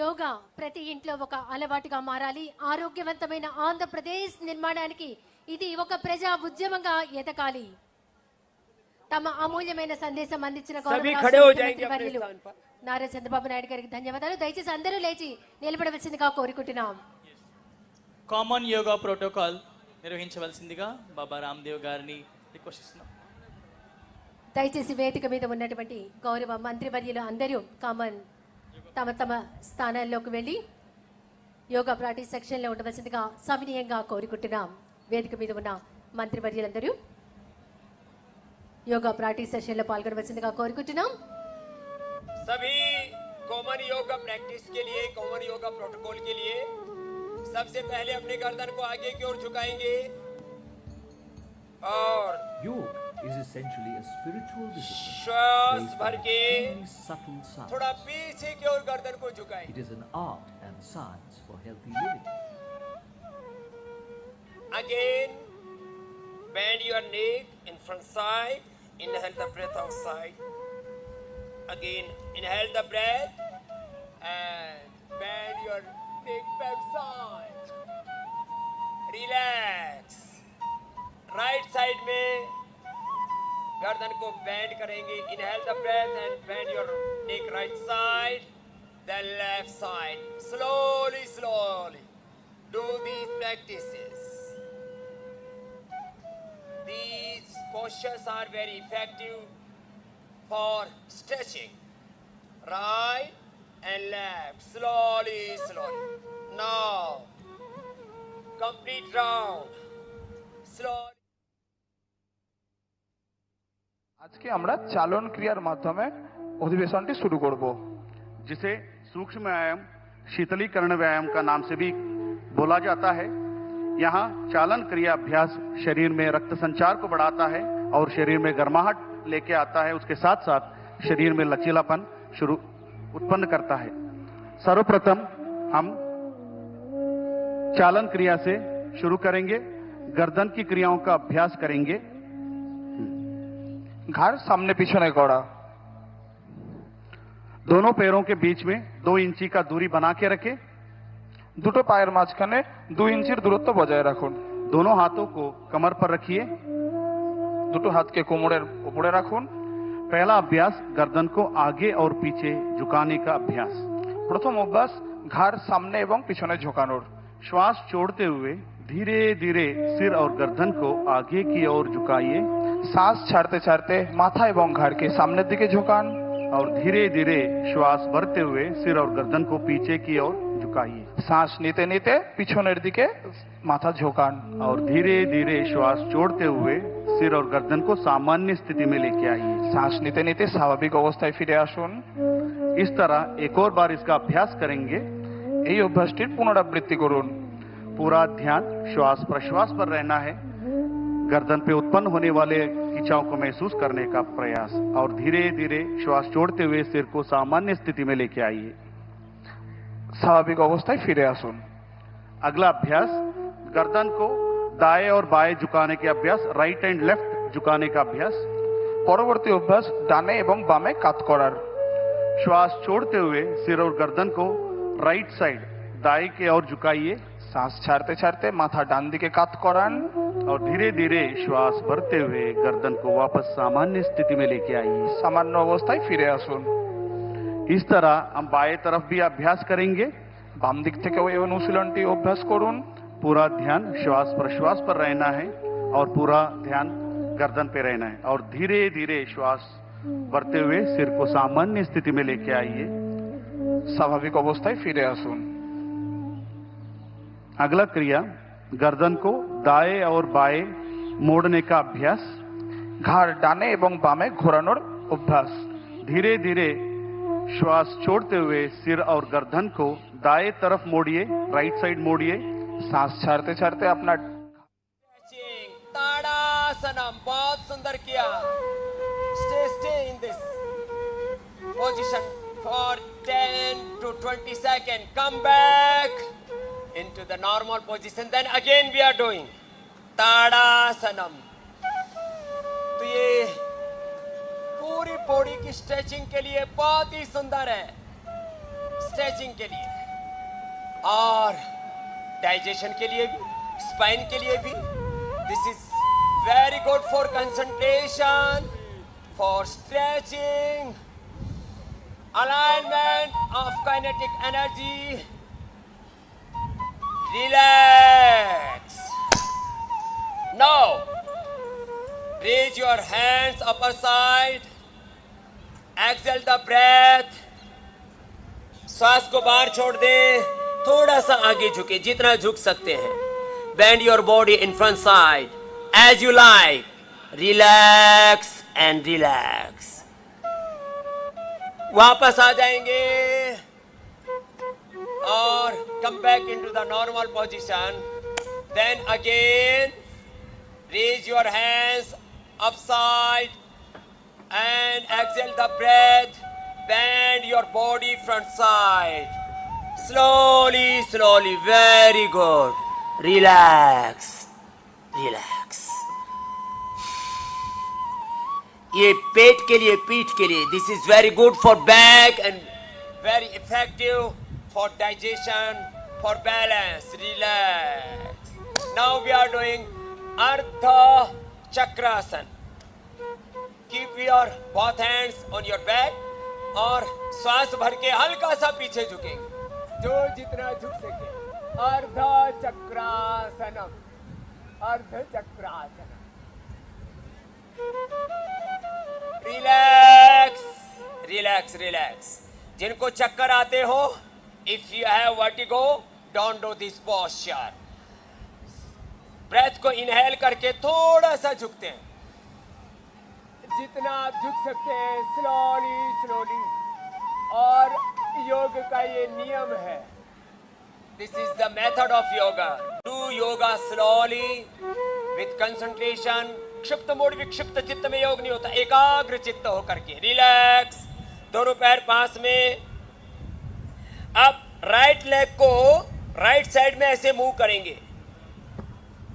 యోగా ప్రతి ఇంట్లో ఒక అలవాటుగా మారాలి. ఆరోగ్యవంతమైన ఆంధ్రప్రదేశ్ నిర్మాణానికి ఇది ఒక ప్రజా ఉద్యమంగా ఎదగాలి. తమ అమూల్యమైన సందేశం అందించిన నారా చంద్రబాబు నాయుడు గారికి ధన్యవాదాలు. దయచేసి అందరూ లేచి నిలబడవలసిందిగా కోరుకుంటున్నాం. కామన్ యోగా ప్రోటోకాల్ నిర్వహించవలసిందిగా బాబా రామ్దేవ్ గారిని రిక్వెస్ట్ చేస్తున్నాం. దయచేసి వేదిక మీద ఉన్నటువంటి గౌరవ మంత్రివర్యులు అందరూ కామన్ తమ తమ స్థానాల్లోకి వెళ్ళి యోగా ప్రాక్టీస్ సెక్షన్లో ఉండవలసిందిగా సవినీయంగా కోరుకుంటున్నాం. వేదిక మీద ఉన్న మంత్రివర్యులందరూ యోగా ప్రాక్టీస్ సెషన్లో పాల్గొనవలసిందిగా కోరుకుంటున్నాం. सभी कॉमन योगा प्रैक्टिस के लिए, कॉमन योगा प्रोटोकॉल के लिए सबसे पहले अपने गर्दन को आगे की ओर झुकाएंगे और योग is essentially a spiritual discipline. श्वास भर के Subtle sounds. थोड़ा पीछे की ओर गर्दन को झुकाएं. It is an art and science for healthy living. Again, bend your neck in front side. Inhale the breath outside. Again, inhale the breath and bend your neck back side. Relax. Right side में गर्दन को bend करेंगे. Inhale the breath and bend your neck right side. Then left side. Slowly, slowly. Do these practices. These postures are very effective for stretching. Right and left. Slowly, slowly. Now, complete round. Slowly. আজকে আমরা চালন ক্রিয়ার মাধ্যমে অধিবেশনটি শুরু করব, जिसे सूक्ष्म व्यायाम शीतलीकरण व्यायाम का नाम से भी बोला जाता है। यहाँ चालन क्रिया अभ्यास शरीर में रक्त संचार को बढ़ाता है और शरीर में गर्माहट लेके आता है। उसके साथ साथ शरीर में लचीलापन उत्पन्न करता है। सर्वप्रथम हम चालन क्रिया से शुरू करेंगे। गर्दन की क्रियाओं का अभ्यास करेंगे। ঘাড় সামনে পিছনে করা, दोनों पैरों के बीच में 2 इंची का दूरी बना के रखें। দুটো পায়ের মাঝখানে 2 ইঞ্চির দূরত্ব বজায় রাখুন। दोनों हाथों को कमर पर रखिए। দুটো হাতকে কোমরের উপরে রাখুন। पहला अभ्यास गर्दन को आगे और पीछे झुकाने का अभ्यास। প্রথম অভ্যাস ঘাড় সামনে এবং পিছনে ঝোঁকানোর। श्वास छोड़ते हुए धीरे धीरे सिर और गर्दन को आगे की ओर झुकाइए শ্বাস ছাড়তে ছাড়তে মাথা এবং ঘাড়কে সামনের দিকে ঝোঁকান और धीरे धीरे श्वास भरते हुए सिर और गर्दन को पीछे की ओर झुकाइए। শ্বাস নিতে নিতে পিছনের দিকে মাথা ঝোঁকান और धीरे धीरे श्वास छोड़ते हुए सिर और गर्दन को सामान्य स्थिति में लेके आइए। শ্বাস নিতে নিতে স্বাভাবিক অবস্থায় ফিরে আসুন। इस तरह एक और बार इसका अभ्यास करेंगे। এই অভ্যাসটির পুনরাবৃত্তি করুন। पूरा ध्यान श्वास प्रश्वास पर रहना है। गर्दन पे उत्पन्न होने वाले खिंचाव को महसूस करने का प्रयास और धीरे धीरे श्वास छोड़ते हुए सिर को सामान्य स्थिति में लेके आइए। স্বাভাবিক অবস্থায় ফিরে আসুন। अगला अभ्यास गर्दन को दाएं और बाएं झुकाने के अभ्यास, राइट एंड लेफ्ट झुकाने का अभ्यास। পরবর্তী অভ্যাস ডানে এবং বামে কাত করার। श्वास छोड़ते हुए सिर और गर्दन को राइट साइड दाएं की ओर झुकाइए। শ্বাস ছাড়তে ছাড়তে মাথা ডান দিকে কাত করান और धीरे धीरे श्वास भरते हुए गर्दन को वापस सामान्य स्थिति में लेके आइए। সামান্য অবস্থায় ফিরে আসুন। इस तरह हम बाएं तरफ भी अभ्यास करेंगे। বাম দিক থেকেও এই অনুশীলনটি অভ্যাস করুন। पूरा ध्यान श्वास प्रश्वास पर रहना है और पूरा ध्यान गर्दन पे रहना है और धीरे धीरे श्वास भरते हुए सिर को सामान्य स्थिति में लेके आइए। স্বাভাবিক অবস্থায় ফিরে আসুন। अगला क्रिया गर्दन को दाएं और बाएं मोड़ने का अभ्यास। ঘাড় ডানে এবং বামে ঘোরানোর অভ্যাস। धीरे धीरे श्वास छोड़ते हुए सिर और गर्दन को दाएं तरफ मोड़िए, राइट साइड मोड़िए। শ্বাস ছাড়তে ছাড়তে আপনার ताड़ासनम बहुत सुंदर किया। Stay in this position for 10 to 20 seconds. Come back into the normal position. Then again we are doing ताड़ासनम। तो ये पूरी बॉडी की स्ट्रेचिंग के लिए बहुत ही सुंदर है। स्ट्रेचिंग के लिए और डाइजेशन के लिए भी, स्पाइन के लिए भी. This is very good for concentration, for stretching, alignment of kinetic energy. Relax. Now, raise your hands upper side. Exhale the breath. श्वास को बाहर छोड़ दे. थोड़ा सा आगे झुके, जितना झुक सकते हैं. Bend your body in front side as you like. Relax and relax. वापस आ जाएंगे और come back into the normal position. Then again raise your hands upside and exhale the breath. Bend your body front side. Slowly, slowly. Very good. Relax. Relax. ये पेट के लिए, पीठ के लिए. This is very good for back and very effective for digestion, for balance. Relax. Now we are doing Ardha Chakrasana. Keep your both hands on your back और श्वास भर के हल्का सा पीछे झुकेंगे, जो जितना झुक सके. अर्ध चक्रासनम. अर्ध चक्रासनम. Relax, relax, relax. जिनको चक्कर आते हो, if you have vertigo, don't do this posture. Breath को इनहेल करके थोड़ा सा झुकते हैं, जितना आप झुक सकते हैं. Slowly slowly. और योग का ये नियम है. This is the method of yoga. Do yoga slowly with concentration. क्षिप्त मूड विक्षिप्त चित्त में योग नहीं होता. एकाग्र चित्त होकर के. रिलैक्स. दोनों पैर पास में. अब राइट लेग को राइट साइड में ऐसे मूव करेंगे.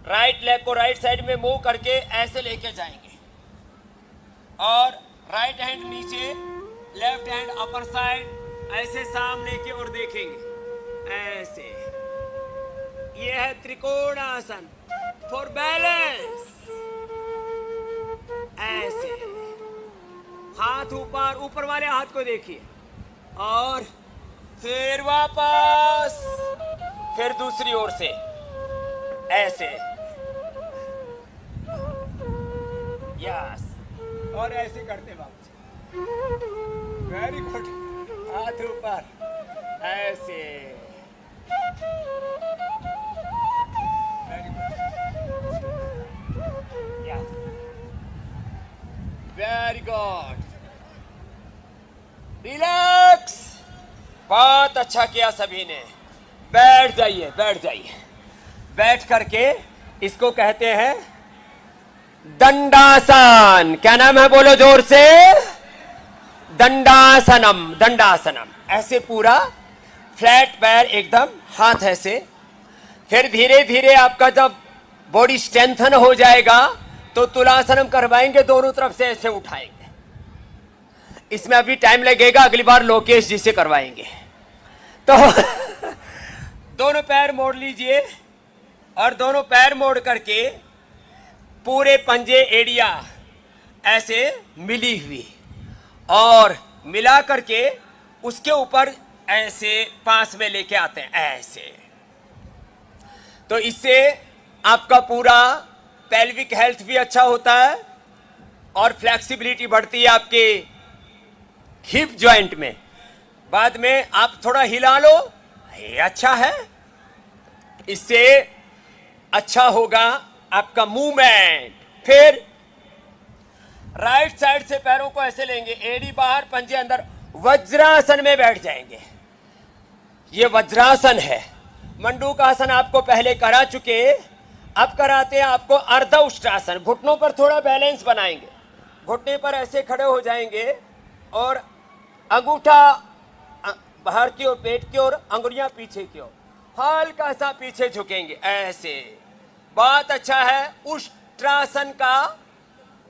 राइट लेग को राइट साइड में मूव करके ऐसे लेके जाएंगे और राइट हैंड नीचे, लेफ्ट हैंड अपर साइड, ऐसे सामने की ओर देखेंगे. ऐसे. यह है त्रिकोणासन फॉर बैलेंस. ऐसे. हाथ ऊपर, ऊपर वाले हाथ को देखिए और फिर वापस, फिर दूसरी ओर से ऐसे. यस. और ऐसे करते वक्त. Very good. हाथ ऊपर ऐसे. Very good. Yes. Very good. Relax. बहुत अच्छा किया सभी ने. बैठ जाइए, बैठ जाइए. बैठ करके इसको कहते हैं दंडासन. क्या नाम है, बोलो जोर से. दंडासनम. दंडासनम. ऐसे पूरा फ्लैट पैर एकदम, हाथ ऐसे. फिर धीरे धीरे आपका जब बॉडी स्ट्रेंथन हो जाएगा तो तुलासनम करवाएंगे. दोनों तरफ से ऐसे उठाएंगे. इसमें अभी टाइम लगेगा, अगली बार लोकेश जी से करवाएंगे. तो दोनों पैर मोड़ लीजिए और दोनों पैर मोड़ करके पूरे पंजे, एड़िया ऐसे मिली हुई और मिला करके उसके ऊपर ऐसे पास में लेके आते हैं. ऐसे. तो इससे आपका पूरा पेल्विक हेल्थ भी अच्छा होता है और फ्लेक्सिबिलिटी बढ़ती है आपके हिप जॉइंट में. बाद में आप थोड़ा हिला लो, ये अच्छा है. इससे अच्छा होगा आपका मूवमेंट. फिर राइट साइड से पैरों को ऐसे लेंगे, एड़ी बाहर, पंजे अंदर. वज्रासन में बैठ जाएंगे. ये वज्रासन है. मंडूकासन आपको पहले करा चुके, अब कराते हैं आपको अर्ध उष्ट्रासन. घुटनों पर थोड़ा बैलेंस बनाएंगे. घुटने पर ऐसे खड़े हो जाएंगे और अंगूठा बाहर की ओर, पेट की ओर, अंगुलियां पीछे की ओर, हल्का सा पीछे झुकेंगे ऐसे. बहुत अच्छा है. उष्ट्रासन का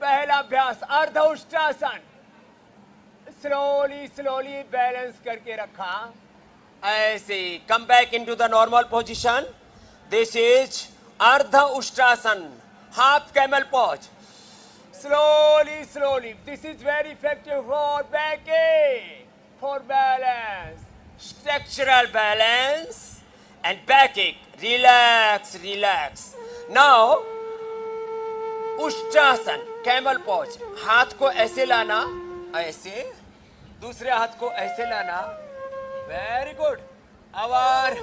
पहला अभ्यास अर्ध उष्ट्रासन. स्लोली स्लोली बैलेंस करके रखा ऐसे come back into the normal position. This is Ardha Ushtrasan, half camel pose. Slowly, slowly. This is very effective for backache, for balance, structural balance and backache. Relax, relax. Now, Ushtrasana, camel pause. हाथ को ऐसे लाना, ऐसे, दूसरे हाथ को ऐसे लाना. Very good. Our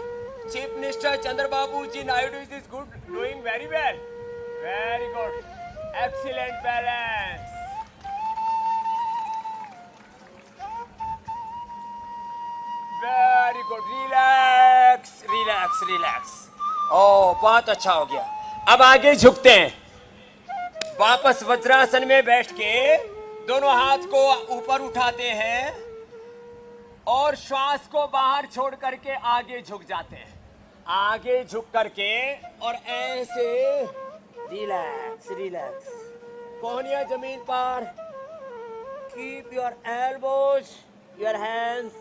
chief minister Chandrababu ji Naidu is good, doing very well. Very good. Excellent balance. Very good. Relax, relax, relax. ओ, बहुत अच्छा हो गया. अब आगे झुकते हैं. वापस वज्रासन में बैठ के दोनों हाथ को ऊपर उठाते हैं और श्वास को बाहर छोड़ करके आगे झुक जाते हैं. आगे झुक करके और ऐसे रिलैक्स, रिलैक्स. कोहनियां जमीन पर. Keep your elbows, your hands,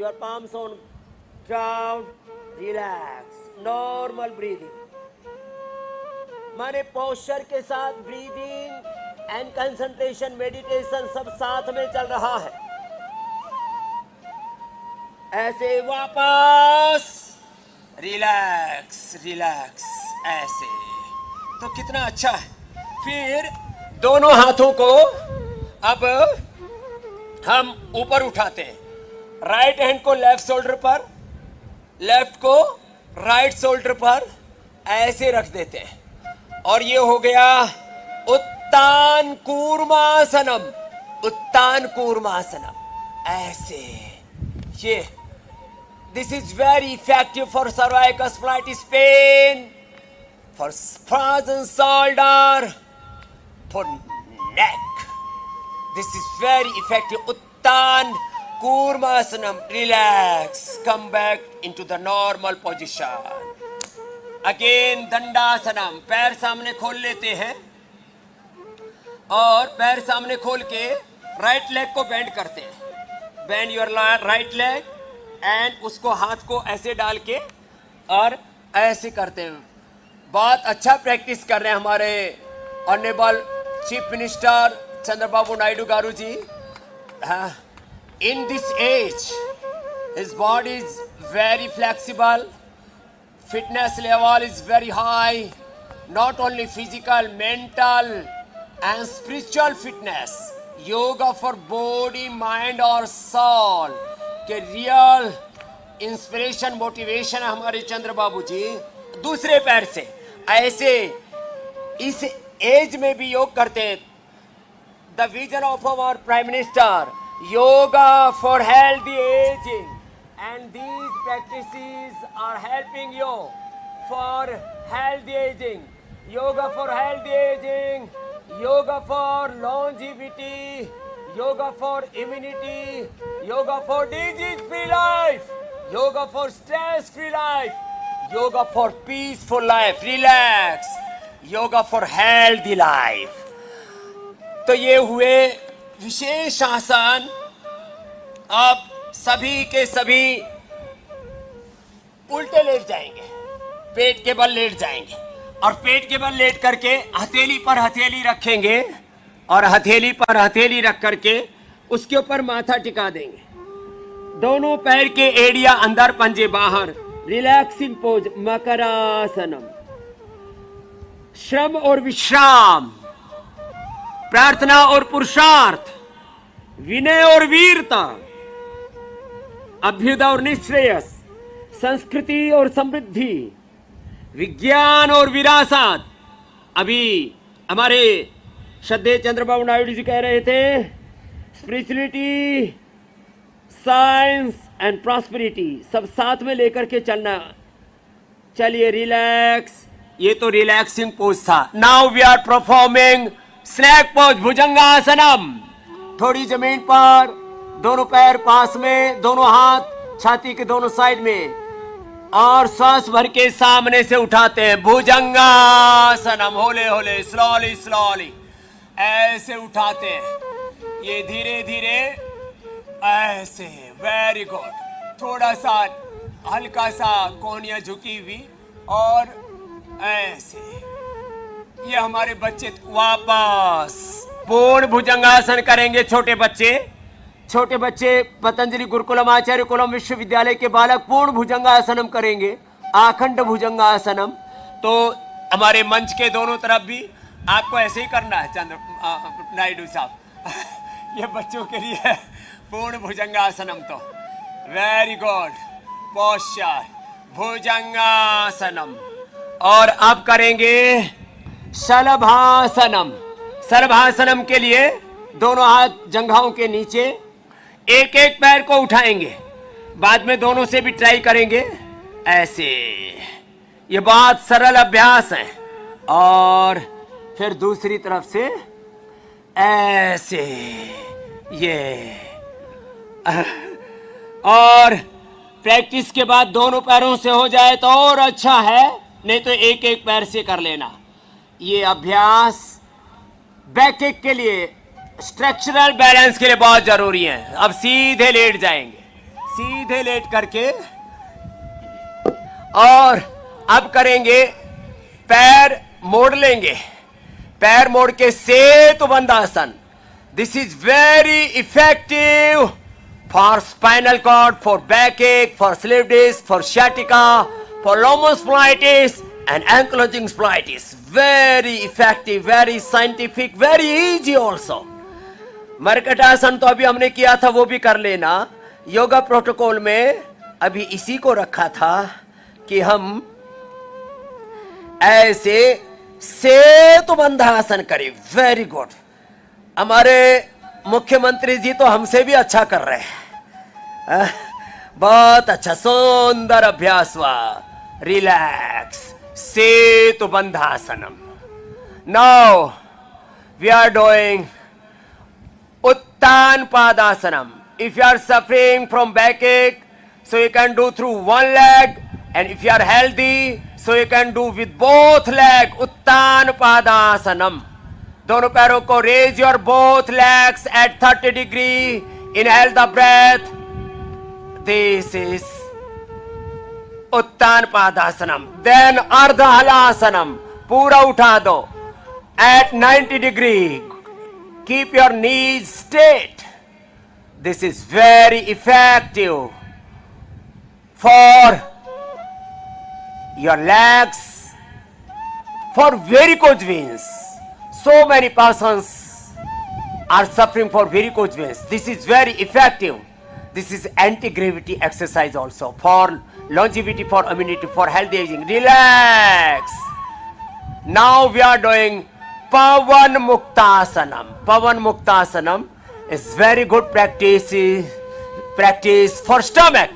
your palms on ground. Relax. Normal breathing. माने पोस्चर के साथ ब्रीदिंग एंड कंसंट्रेशन, मेडिटेशन सब साथ में चल रहा है. ऐसे वापस. Relax, relax. ऐसे तो कितना अच्छा है. फिर दोनों हाथों को अब हम ऊपर उठाते हैं. राइट हैंड को लेफ्ट शोल्डर पर, लेफ्ट को राइट शोल्डर पर ऐसे रख देते हैं. और ये हो गया उत्तान कूर्मासनम. उत्तान कूर्मासनम. ऐसे ये. This is very effective for cervical spondylitis pain, for frozen shoulder, for neck. This is very effective. Uttan Kurmasanam. Relax. Come back into the normal position. Again दंडासनम. पैर सामने खोल लेते हैं और पैर सामने खोल के राइट लेग को बेंड करते हैं. Bend your right leg and उसको हाथ को ऐसे डाल के और ऐसे करते हैं. बहुत अच्छा प्रैक्टिस कर रहे हैं हमारे honourable chief minister Chandrababu Naidu garu ji. In this as his body is very flexible. Fitness level is very high, not only physical, mental and spiritual fitness. Yoga for body, mind और soul के real inspiration, motivation है हमारे चंद्रबाबू जी. दूसरे पैर से ऐसे इस as में भी योग करते हैं. The vision of our Prime Minister, yoga for healthy aging. And these practices are helping you for healthy aging. Yoga for healthy aging, yoga for longevity, yoga for immunity, yoga for disease-free life, yoga for stress-free life, yoga for peaceful life. Relax. Yoga for healthy life. तो ये हुए विशेष आसन. अब सभी के सभी उल्टे late जाएंगे, पेट के बल लेट जाएंगे और पेट के बल लेट करके हथेली पर हथेली रखेंगे और हथेली पर हथेली रख करके उसके ऊपर माथा टिका देंगे. दोनों पैर के एड़िया अंदर, पंजे बाहर. Relaxing pose, Makarasanam. श्रम और विश्राम, प्रार्थना और पुरुषार्थ, विनय और वीरता, अभ्युदय और निश्रेयस, संस्कृति और समृद्धि, विज्ञान और विरासत. अभी हमारे श्रद्धेय चंद्रबाबू नायडू जी कह रहे थे स्पिरिचुअलिटी, साइंस एंड प्रॉस्पेरिटी सब साथ में लेकर के चलना. चलिए रिलैक्स. ये तो रिलैक्सिंग पोज था. Now we are performing snake pose, Bhujangasanam. थोड़ी जमीन पर, दोनों पैर पास में, दोनों हाथ छाती के दोनों साइड में और सांस भर के सामने से उठाते हैं. भुजंगासनम. होले होले, स्लोली स्लोली ऐसे उठाते हैं. ये धीरे धीरे ऐसे. Very good. थोड़ा सा हल्का सा कोहनियां झुकी हुई और ऐसे। ये हमारे बच्चे वापस पूर्ण भुजंगासन करेंगे। छोटे बच्चे पतंजलि गुरुकुलम आचार्य कुलम विश्वविद्यालय के बालक पूर्ण भुजंगासनम करेंगे, आखंड भुजंगासनम। तो हमारे मंच के दोनों तरफ भी आपको ऐसे ही करना है नायडू साहब। ये बच्चों के लिए है पूर्ण भुजंगासनम। तो वेरी गुड पोस्चर भुजंगासनम। और अब करेंगे शलभासनम। शलभासनम के लिए दोनों हाथ जंघाओं के नीचे, एक एक पैर को उठाएंगे, बाद में दोनों से भी ट्राई करेंगे ऐसे। ये बहुत सरल अभ्यास है। और फिर दूसरी तरफ से ऐसे, ये। और प्रैक्टिस के बाद दोनों पैरों से हो जाए तो और अच्छा है, नहीं तो एक एक पैर से कर लेना। ये अभ्यास बैक किक के लिए, स्ट्रक्चरल बैलेंस के लिए बहुत जरूरी है। अब सीधे लेट जाएंगे, सीधे लेट करके। और अब करेंगे पैर मोड़ लेंगे, पैर मोड़ के Setubandha asana. This is very effective for spinal cord, for backache, for slip disc, for sciatica, for lomospleitis and ankylosing splitis. Very effective, very scientific, very easy also. Markatasana तो अभी हमने किया था, वो भी कर लेना। योगा प्रोटोकॉल में अभी इसी को रखा था कि हम ऐसे सेतुबंध आसन करें। Very good. हमारे मुख्यमंत्री जी तो हमसे भी अच्छा कर रहे हैं। बहुत अच्छा, सुंदर अभ्यास हुआ। Relax, Setubandhasanam. Now we are doing Uttana Padasanam. If you are suffering from backache, so you can do through one leg, and if you are healthy, so you can do with both leg. उत्तान पादासनम। दोनों पैरों को raise your both legs at 30 degree. Inhale the breath. This is Utthan पादासनम। Then अर्ध हलासनम, पूरा उठा दो at 90 degree. Keep your knees straight. This is very effective for your legs, for varicose veins. So many persons are suffering for varicose veins. This is very effective. This is anti-gravity exercise also for longevity, for immunity, for healthy aging. Relax. Now we are doing Pavan Muktasanam. Pavan Muktasanam is very good practice for stomach.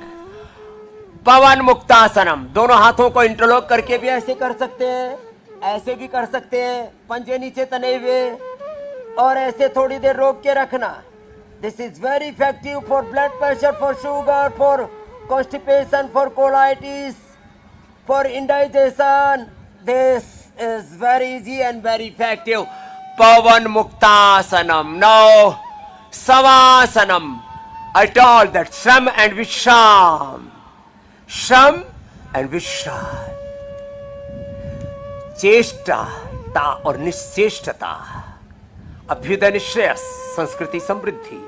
पवन मुक्तासनम। दोनों हाथों को interlock करके भी ऐसे कर सकते हैं, ऐसे भी कर सकते हैं, पंजे नीचे तने हुए, और ऐसे थोड़ी देर रोक के रखना। This is very effective for blood pressure, for sugar, for constipation, for colitis, for indigestion. This is very easy and very effective. Pawan Muktasanam. Now Shavasanam. I told that Shram and Vishram. Shram and Vishram. चेष्टा और निश्चेष्टता, अभ्युदय निश्रेयस, संस्कृति समृद्धि,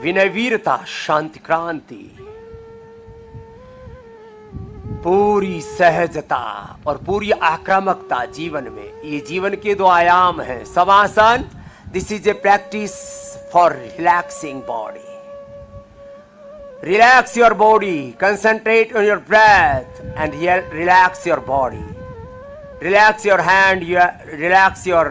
विनय वीरता, शांति क्रांति, पूरी सहजता और पूरी आक्रामकता जीवन में। ये जीवन के दो आयाम हैं। Savasana, this is a practice for relaxing body. Relax your body, concentrate on your breath and relax your body. Relax your hand, relax your